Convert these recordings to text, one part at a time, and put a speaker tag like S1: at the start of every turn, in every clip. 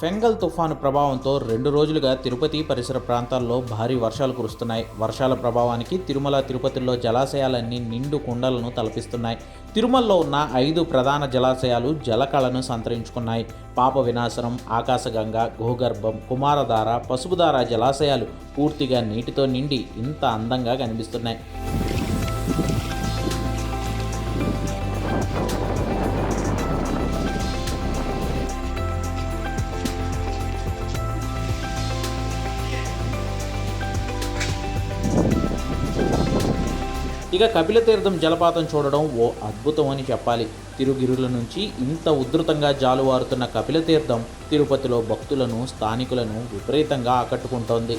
S1: Fengal తుఫాను ప్రభావంతో 2 రోజులుగా తిరుపతి పరిసర ప్రాంతాల్లో భారీ వర్షాలు కురుస్తున్నాయి. వర్షాల ప్రభావానికి తిరుమల, తిరుపతిలో జలాశయాలన్నీ నిండు కుండలను తలపిస్తున్నాయి. తిరుమలలో ఉన్న 5 ప్రధాన జలాశయాలు జలకళను సంతరించుకున్నాయి. పాప వినాశనం, ఆకాశగంగ, గోగర్భం, కుమారధార, పసుపుధార జలాశయాలు పూర్తిగా నీటితో నిండి ఇంత అందంగా కనిపిస్తున్నాయి. ఇక కపిలతీర్థం జలపాతం చూడడం ఓ అద్భుతం అని చెప్పాలి. తిరుగిరుల నుంచి ఇంత ఉధృతంగా జాలువారుతున్న కపిలతీర్థం తిరుపతిలో భక్తులను, స్థానికులను విపరీతంగా ఆకట్టుకుంటోంది.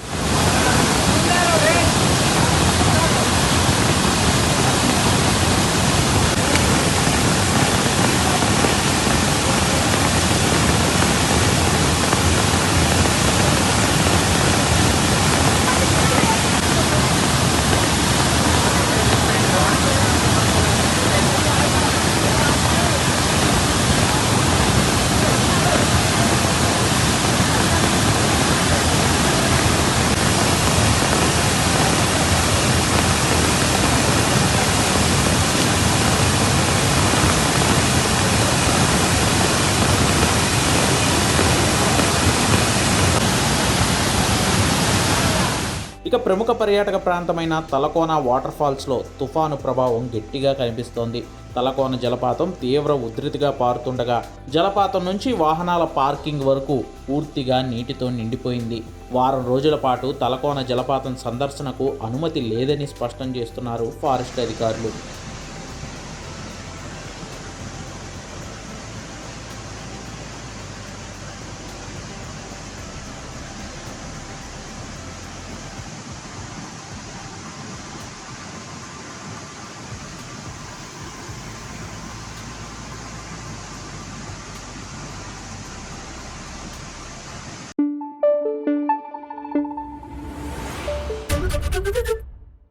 S1: ఇక ప్రముఖ పర్యాటక ప్రాంతమైన తలకోన వాటర్ ఫాల్స్లో తుఫాను ప్రభావం గట్టిగా కనిపిస్తోంది. తలకోన జలపాతం తీవ్ర ఉధృతిగా పారుతుండగా జలపాతం నుంచి వాహనాల పార్కింగ్ వరకు పూర్తిగా నీటితో నిండిపోయింది. వారం రోజుల పాటు తలకోన జలపాతం సందర్శనకు అనుమతి లేదని స్పష్టం చేస్తున్నారు ఫారెస్ట్ అధికారులు.
S2: Thank you.